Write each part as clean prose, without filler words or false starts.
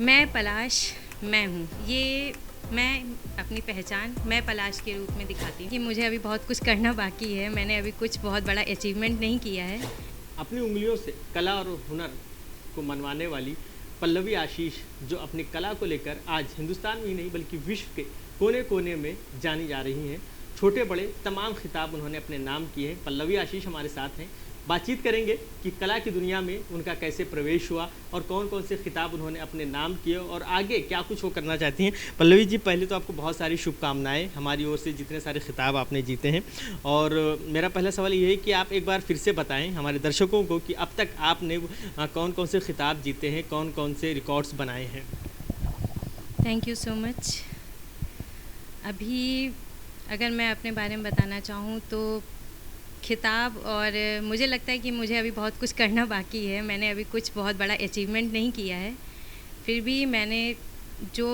मैं पलाश मैं हूँ। ये मैं अपनी पहचान मैं पलाश के रूप में दिखाती हूँ कि मुझे अभी बहुत कुछ करना बाकी है। मैंने अभी कुछ बहुत बड़ा अचीवमेंट नहीं किया है। अपनी उंगलियों से कला और हुनर को मनवाने वाली पल्लवी आशीष जो अपनी कला को लेकर आज हिंदुस्तान में ही नहीं बल्कि विश्व के कोने कोने में जानी जा रही हैं। छोटे बड़े तमाम खिताब उन्होंने अपने नाम किए हैं। पल्लवी आशीष हमारे साथ हैं। बातचीत करेंगे कि कला की दुनिया में उनका कैसे प्रवेश हुआ और कौन कौन से खिताब उन्होंने अपने नाम किए और आगे क्या कुछ वो करना चाहती हैं। पल्लवी जी, पहले तो आपको बहुत सारी शुभकामनाएं हमारी ओर से, जितने सारे खिताब आपने जीते हैं। और मेरा पहला सवाल ये है कि आप एक बार फिर से बताएं हमारे दर्शकों को कि अब तक आपने कौन कौन से खिताब जीते हैं, कौन कौन से रिकॉर्ड्स बनाए हैं। Thank you so much. अभी अगर मैं अपने बारे में बताना चाहूँ तो खिताब, और मुझे लगता है कि मुझे अभी बहुत कुछ करना बाकी है। मैंने अभी कुछ बहुत बड़ा अचीवमेंट नहीं किया है, फिर भी मैंने जो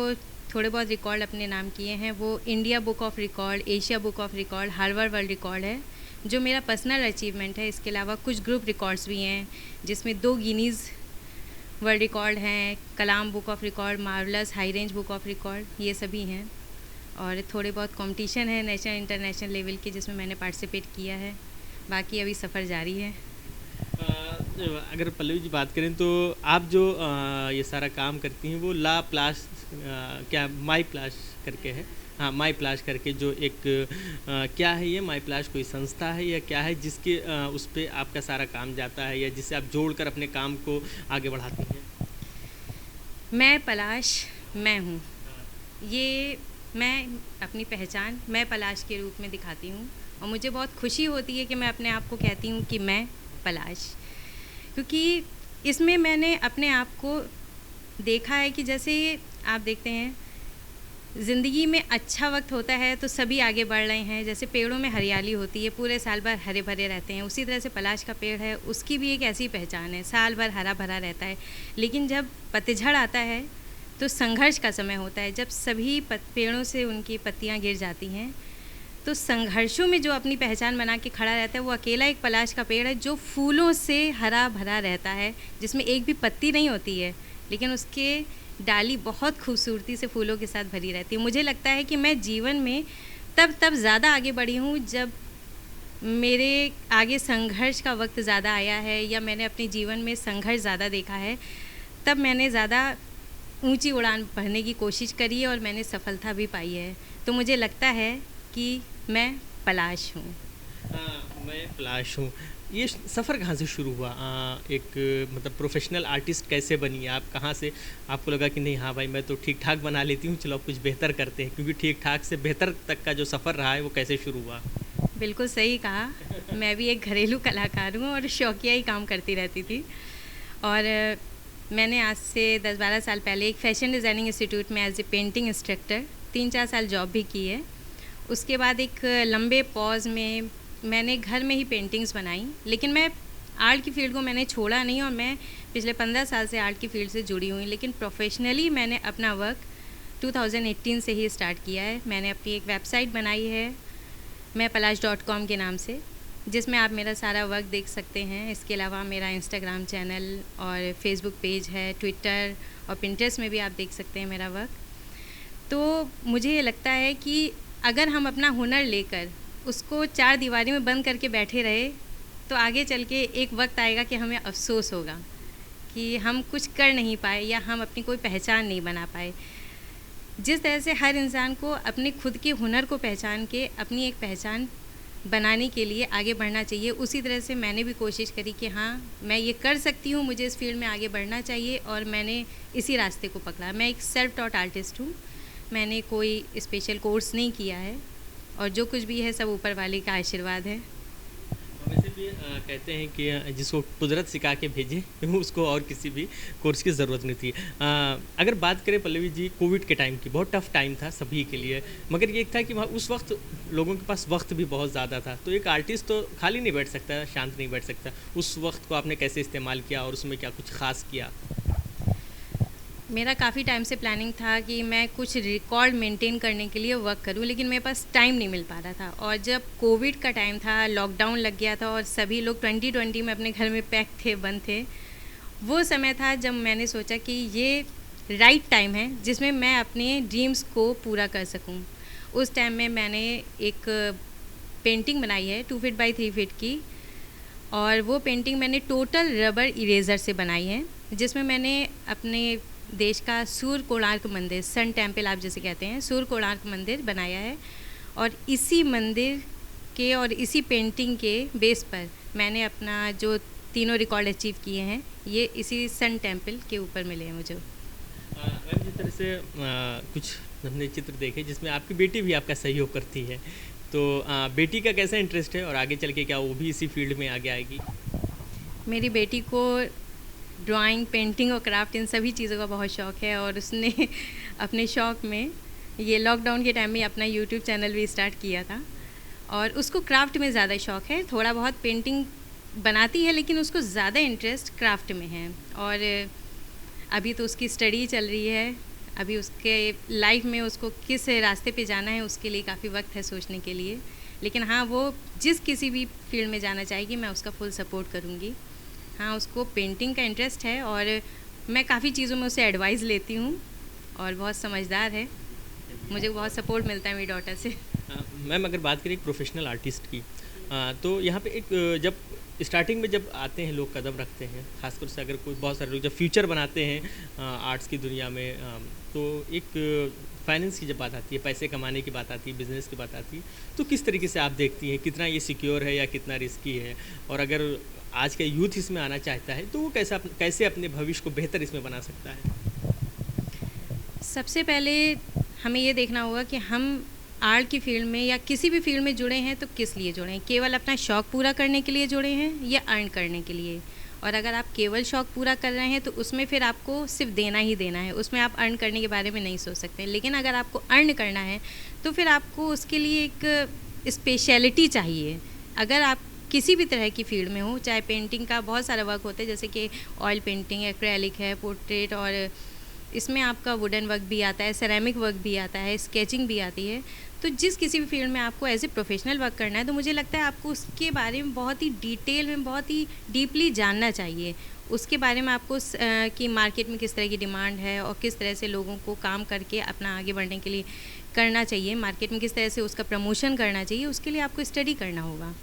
थोड़े बहुत रिकॉर्ड अपने नाम किए हैं वो India book of record, Asia book of record, Harvard world record है जो मेरा पर्सनल अचीवमेंट है। इसके अलावा कुछ ग्रुप रिकॉर्ड्स भी हैं जिसमें 2 गिनीज़ वर्ल्ड रिकॉर्ड हैं, Kalam book of record, marvellous high range book of record, ये सभी हैं। और थोड़े बहुत कंपटीशन है नेशनल इंटरनेशनल लेवल के जिसमें मैंने पार्टिसिपेट किया है। बाकी अभी सफ़र जारी है। अगर पल्लवी जी बात करें तो आप जो ये सारा काम करती हैं वो ला प्लास क्या माई प्लास करके है। हाँ, माई प्लास करके जो एक क्या है ये माई प्लास, कोई संस्था है या क्या है जिसके उस पर आपका सारा काम जाता है या जिससे आप जोड़कर अपने काम को आगे बढ़ाती हैं। मैं पलाश मैं हूँ। ये मैं अपनी पहचान मैं पलाश के रूप में दिखाती हूँ और मुझे बहुत खुशी होती है कि मैं अपने आप को कहती हूँ कि मैं पलाश, क्योंकि इसमें मैंने अपने आप को देखा है कि जैसे आप देखते हैं ज़िंदगी में अच्छा वक्त होता है तो सभी आगे बढ़ रहे हैं। जैसे पेड़ों में हरियाली होती है, पूरे साल भर हरे भरे रहते हैं, उसी तरह से पलाश का पेड़ है, उसकी भी एक ऐसी पहचान है, साल भर हरा भरा रहता है। लेकिन जब पतझड़ आता है तो संघर्ष का समय होता है, जब सभी पेड़ों से उनकी पत्तियां गिर जाती हैं। तो संघर्षों में जो अपनी पहचान बना के खड़ा रहता है वो अकेला एक पलाश का पेड़ है जो फूलों से हरा भरा रहता है, जिसमें एक भी पत्ती नहीं होती है लेकिन उसके डाली बहुत खूबसूरती से फूलों के साथ भरी रहती है। मुझे लगता है कि मैं जीवन में तब ज़्यादा आगे बढ़ी हूँ जब मेरे आगे संघर्ष का वक्त ज़्यादा आया है या मैंने अपने जीवन में संघर्ष ज़्यादा देखा है, तब मैंने ज़्यादा ऊंची उड़ान भरने की कोशिश करी है और मैंने सफलता भी पाई है। तो मुझे लगता है कि मैं पलाश हूँ। मैं पलाश हूँ। ये सफ़र कहाँ से शुरू हुआ? एक मतलब प्रोफेशनल आर्टिस्ट कैसे बनी आप? कहाँ से आपको लगा कि नहीं, हाँ भाई मैं तो ठीक ठाक बना लेती हूँ, चलो कुछ बेहतर करते हैं? क्योंकि ठीक ठाक से बेहतर तक का जो सफ़र रहा है वो कैसे शुरू हुआ? बिल्कुल सही कहा। मैं भी एक घरेलू कलाकार हूँ और शौकिया ही काम करती रहती थी। और मैंने आज से 10-12 साल पहले एक फ़ैशन डिज़ाइनिंग इंस्टीट्यूट में एज ए पेंटिंग इंस्ट्रक्टर 3-4 साल जॉब भी की है। उसके बाद एक लंबे पॉज में मैंने घर में ही पेंटिंग्स बनाई, लेकिन मैं आर्ट की फ़ील्ड को मैंने छोड़ा नहीं और मैं पिछले 15 साल से आर्ट की फ़ील्ड से जुड़ी हुई। लेकिन प्रोफेशनली मैंने अपना वर्क 2018 से ही स्टार्ट किया है। मैंने अपनी एक वेबसाइट बनाई है मैं पलाश.com के नाम से, जिसमें आप मेरा सारा वर्क देख सकते हैं। इसके अलावा मेरा इंस्टाग्राम चैनल और फेसबुक पेज है, ट्विटर और पिंटरेस्ट में भी आप देख सकते हैं मेरा वर्क। तो मुझे ये लगता है कि अगर हम अपना हुनर लेकर उसको 4 दीवारी में बंद करके बैठे रहे तो आगे चल के एक वक्त आएगा कि हमें अफसोस होगा कि हम कुछ कर नहीं पाए या हम अपनी कोई पहचान नहीं बना पाए। जिस तरह से हर इंसान को अपने खुद के हुनर को पहचान के अपनी एक पहचान बनाने के लिए आगे बढ़ना चाहिए, उसी तरह से मैंने भी कोशिश करी कि हाँ मैं ये कर सकती हूँ, मुझे इस फील्ड में आगे बढ़ना चाहिए और मैंने इसी रास्ते को पकड़ा। मैं एक सेल्फ टॉट आर्टिस्ट हूँ, मैंने कोई स्पेशल कोर्स नहीं किया है और जो कुछ भी है सब ऊपर वाले का आशीर्वाद है। वैसे भी कहते हैं कि जिसको कुदरत सिखा के भेजे उसको और किसी भी कोर्स की ज़रूरत नहीं थी। अगर बात करें पल्लवी जी कोविड के टाइम की, बहुत टफ टाइम था सभी के लिए, मगर ये था कि वहाँ उस वक्त लोगों के पास वक्त भी बहुत ज़्यादा था, तो एक आर्टिस्ट तो खाली नहीं बैठ सकता, शांत नहीं बैठ सकता। उस वक्त को आपने कैसे इस्तेमाल किया और उसमें क्या कुछ ख़ास किया? मेरा काफ़ी टाइम से प्लानिंग था कि मैं कुछ रिकॉर्ड मेंटेन करने के लिए वर्क करूं, लेकिन मेरे पास टाइम नहीं मिल पा रहा था। और जब कोविड का टाइम था, लॉकडाउन लग गया था और सभी लोग 2020 में अपने घर में पैक थे, बंद थे, वो समय था जब मैंने सोचा कि ये राइट टाइम है जिसमें मैं अपने ड्रीम्स को पूरा कर सकूं। उस टाइम में मैंने एक पेंटिंग बनाई है 2 फीट बाई 3 फीट की, और वो पेंटिंग मैंने टोटल रबर इरेज़र से बनाई है, जिसमें मैंने अपने देश का सूर्य कोणार्क मंदिर, सन टेम्पल आप जैसे कहते हैं, सूर्य कोणार्क मंदिर बनाया है। और इसी मंदिर के और इसी पेंटिंग के बेस पर मैंने अपना जो तीनों रिकॉर्ड अचीव किए हैं, ये इसी सन टेम्पल के ऊपर मिले हैं मुझे। मैम, जिस तरह से कुछ हमने चित्र देखे जिसमें आपकी बेटी भी आपका सहयोग करती है, तो बेटी का कैसा इंटरेस्ट है और आगे चल के क्या वो भी इसी फील्ड में आगे आएगी? मेरी बेटी को ड्राइंग, पेंटिंग और क्राफ्ट इन सभी चीज़ों का बहुत शौक़ है, और उसने अपने शौक़ में ये लॉकडाउन के टाइम में अपना यूट्यूब चैनल भी स्टार्ट किया था। और उसको क्राफ्ट में ज़्यादा शौक़ है, थोड़ा बहुत पेंटिंग बनाती है लेकिन उसको ज़्यादा इंटरेस्ट क्राफ्ट में है। और अभी तो उसकी स्टडी चल रही है, अभी उसके लाइफ में उसको किस रास्ते पे जाना है उसके लिए काफ़ी वक्त है सोचने के लिए। लेकिन हाँ, वो जिस किसी भी फील्ड में जाना चाहेगी मैं उसका फुल सपोर्ट करूँगी। हाँ, उसको पेंटिंग का इंटरेस्ट है और मैं काफ़ी चीज़ों में उससे एडवाइस लेती हूँ, और बहुत समझदार है, मुझे बहुत सपोर्ट मिलता है मेरी डॉटर से। मैम, अगर बात करें एक प्रोफेशनल आर्टिस्ट की, तो यहाँ पे एक जब स्टार्टिंग में जब आते हैं लोग, कदम रखते हैं, खासकर से अगर कोई बहुत सारे लोग जब फ्यूचर बनाते हैं आर्ट्स की दुनिया में, तो एक फाइनेंस की जब बात आती है, पैसे कमाने की बात आती है, बिजनेस की बात आती है, तो किस तरीके से आप देखती हैं कितना ये सिक्योर है या कितना रिस्की है? और अगर आज का यूथ इसमें आना चाहता है तो वो कैसे अपने भविष्य को बेहतर इसमें बना सकता है? सबसे पहले हमें ये देखना होगा कि हम आर्ट की फील्ड में या किसी भी फील्ड में जुड़े हैं तो किस लिए जुड़े हैं। केवल अपना शौक़ पूरा करने के लिए जुड़े हैं या अर्न करने के लिए? और अगर आप केवल शौक़ पूरा कर रहे हैं तो उसमें फिर आपको सिर्फ देना ही देना है, उसमें आप अर्न करने के बारे में नहीं सोच सकते। लेकिन अगर आपको अर्न करना है तो फिर आपको उसके लिए एक स्पेशलिटी चाहिए। अगर आप किसी भी तरह की फील्ड में हो, चाहे पेंटिंग का बहुत सारा वर्क होता है, जैसे कि ऑयल पेंटिंग, एक्रेलिक है, पोर्ट्रेट, और इसमें आपका वुडन वर्क भी आता है, सेरेमिक वर्क भी आता है, स्केचिंग भी आती है। तो जिस किसी भी फील्ड में आपको एज ए प्रोफेशनल वर्क करना है तो मुझे लगता है आपको उसके बारे में बहुत ही डिटेल में, बहुत ही डीपली जानना चाहिए। उसके बारे में आपको कि मार्केट में किस तरह की डिमांड है और किस तरह से लोगों को काम करके अपना आगे बढ़ने के लिए करना चाहिए, मार्केट में किस तरह से उसका प्रमोशन करना चाहिए, उसके लिए आपको स्टडी करना होगा,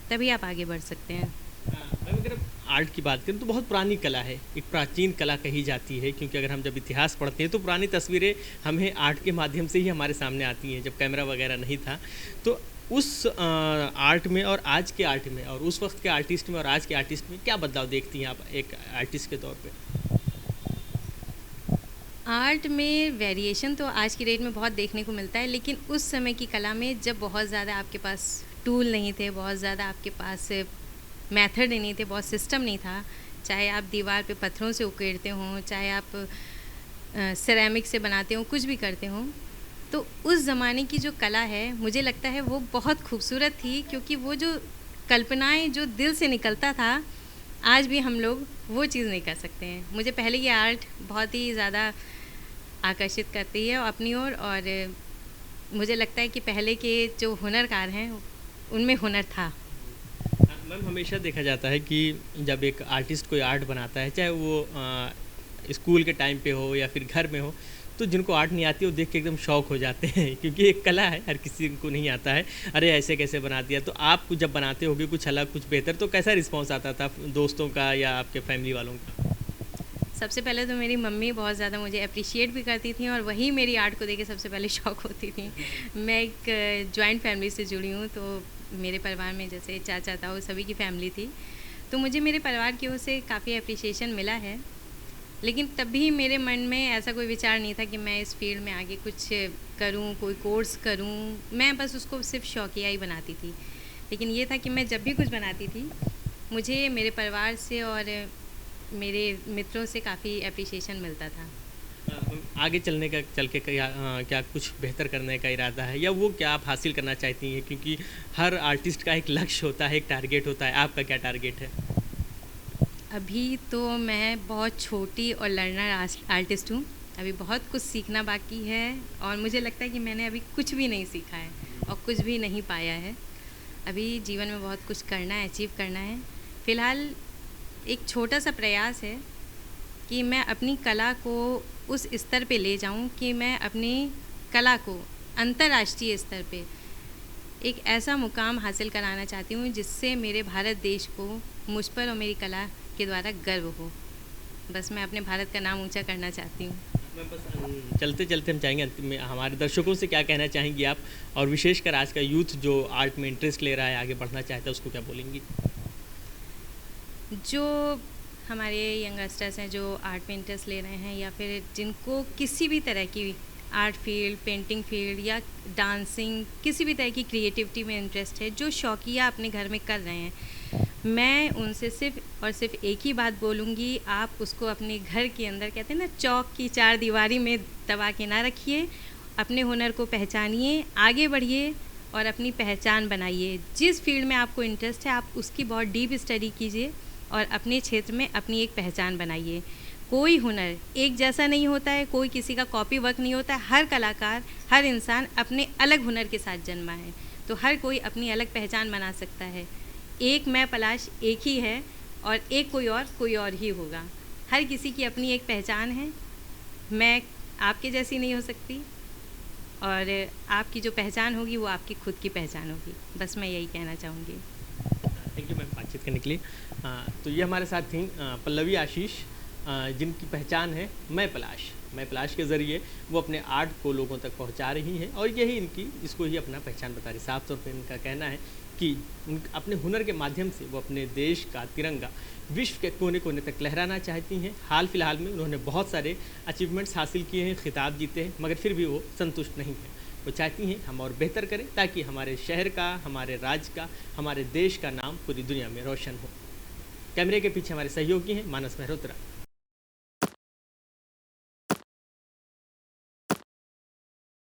तभी आप आगे बढ़ सकते हैं। मैम, अगर आर्ट की बात करें तो बहुत पुरानी कला है, एक प्राचीन कला कही जाती है, क्योंकि अगर हम जब इतिहास पढ़ते हैं तो पुरानी तस्वीरें हमें आर्ट के माध्यम से ही हमारे सामने आती हैं, जब कैमरा वगैरह नहीं था। तो उस आर्ट में और आज के आर्ट में, और उस वक्त के आर्टिस्ट में और आज के आर्टिस्ट में क्या बदलाव देखती हैं आप एक आर्टिस्ट के तौर पे? आर्ट में वेरिएशन तो आज की डेट में बहुत देखने को मिलता है, लेकिन उस समय की कला में जब बहुत ज़्यादा आपके पास टूल नहीं थे, बहुत ज़्यादा आपके पास मेथड नहीं थे, बहुत सिस्टम नहीं था, चाहे आप दीवार पे पत्थरों से उकेरते हों, चाहे आप सेरेमिक से बनाते हों, कुछ भी करते हों, तो उस ज़माने की जो कला है मुझे लगता है वो बहुत खूबसूरत थी, क्योंकि वो जो कल्पनाएं जो दिल से निकलता था, आज भी हम लोग वो चीज़ नहीं कर सकते हैं। मुझे पहले ये आर्ट बहुत ही ज़्यादा आकर्षित करती है अपनी ओर, और मुझे लगता है कि पहले के जो हुनरकार हैं उनमें हुनर था। मैम, हमेशा देखा जाता है कि जब एक आर्टिस्ट कोई आर्ट बनाता है, चाहे वो स्कूल के टाइम पे हो या फिर घर में हो, तो जिनको आर्ट नहीं आती वो देख के एकदम शौक हो जाते हैं, क्योंकि एक कला है, हर किसी को नहीं आता है। अरे ऐसे कैसे बना दिया? तो आप जब बनाते होगे कुछ अलग, कुछ बेहतर, तो कैसा रिस्पॉन्स आता था दोस्तों का या आपके फैमिली वालों का? सबसे पहले तो मेरी मम्मी बहुत ज़्यादा मुझे अप्रिशिएट भी करती थी, और वही मेरी आर्ट को देख के सबसे पहले शौक होती थी। मैं एक जॉइंट फैमिली से जुड़ी हूँ, तो मेरे परिवार में जैसे चाचा ताऊ सभी की फैमिली थी, तो मुझे मेरे परिवार की ओर से काफ़ी अप्रिशिएशन मिला है। लेकिन तब भी मेरे मन में ऐसा कोई विचार नहीं था कि मैं इस फील्ड में आगे कुछ करूं, कोई कोर्स करूं। मैं बस उसको सिर्फ शौकिया ही बनाती थी। लेकिन ये था कि मैं जब भी कुछ बनाती थी, मुझे मेरे परिवार से और मेरे मित्रों से काफ़ी अप्रिशिएशन मिलता था। आगे चल के क्या कुछ बेहतर करने का इरादा है, या वो क्या आप हासिल करना चाहती हैं? क्योंकि हर आर्टिस्ट का एक लक्ष्य होता है, एक टारगेट होता है। आपका क्या टारगेट है? अभी तो मैं बहुत छोटी और लर्नर आर्टिस्ट हूँ। अभी बहुत कुछ सीखना बाकी है, और मुझे लगता है कि मैंने अभी कुछ भी नहीं सीखा है और कुछ भी नहीं पाया है। अभी जीवन में बहुत कुछ करना है, अचीव करना है। फ़िलहाल एक छोटा सा प्रयास है कि मैं अपनी कला को उस स्तर पे ले जाऊं कि मैं अपनी कला को अंतर्राष्ट्रीय स्तर पे एक ऐसा मुकाम हासिल कराना चाहती हूँ जिससे मेरे भारत देश को मुझ पर और मेरी कला के द्वारा गर्व हो। बस मैं अपने भारत का नाम ऊंचा करना चाहती हूँ। मैं बस चलते चलते हम चाहेंगे अंत में हमारे दर्शकों से क्या कहना चाहेंगी आप, और विशेषकर आज का यूथ जो आर्ट में इंटरेस्ट ले रहा है, आगे बढ़ना चाहता है, उसको क्या बोलेंगी? जो हमारे यंगस्टर्स हैं जो आर्ट में इंटरेस्ट ले रहे हैं या फिर जिनको किसी भी तरह की आर्ट फील्ड, पेंटिंग फील्ड या डांसिंग, किसी भी तरह की क्रिएटिविटी में इंटरेस्ट है, जो शौकिया अपने घर में कर रहे हैं, मैं उनसे सिर्फ और सिर्फ एक ही बात बोलूँगी, आप उसको अपने घर के अंदर, कहते हैं ना, चौक की चार दीवारी में दबा के ना रखिए। अपने हुनर को पहचानिए, आगे बढ़िए और अपनी पहचान बनाइए। जिस फील्ड में आपको इंटरेस्ट है आप उसकी बहुत डीप स्टडी कीजिए और अपने क्षेत्र में अपनी एक पहचान बनाइए। कोई हुनर एक जैसा नहीं होता है, कोई किसी का कॉपी वर्क नहीं होता है। हर कलाकार, हर इंसान अपने अलग हुनर के साथ जन्मा है, तो हर कोई अपनी अलग पहचान बना सकता है। एक मैं पलाश एक ही है और एक कोई और ही होगा। हर किसी की अपनी एक पहचान है। मैं आपके जैसी नहीं हो सकती और आपकी जो पहचान होगी वो आपकी खुद की पहचान होगी। बस मैं यही कहना चाहूँगी। थैंक यू मैम बातचीत करने के लिए। तो ये हमारे साथ थी पल्लवी आशीष, जिनकी पहचान है मैं पलाश के ज़रिए वो अपने आर्ट को लोगों तक पहुंचा रही हैं और यही इसको ही अपना पहचान बता रही। साफ तौर पर इनका कहना है कि अपने हुनर के माध्यम से वो अपने देश का तिरंगा विश्व के कोने कोने तक लहराना चाहती हैं। हाल फिलहाल में उन्होंने बहुत सारे अचीवमेंट्स हासिल किए हैं, खिताब जीते हैं, मगर फिर भी वो संतुष्ट नहीं हैं। वो चाहती हैं हम और बेहतर करें ताकि हमारे शहर का, हमारे राज्य का, हमारे देश का नाम पूरी दुनिया में रोशन हो। कैमरे के पीछे हमारे सहयोगी हैं मानस मेहरोत्रा।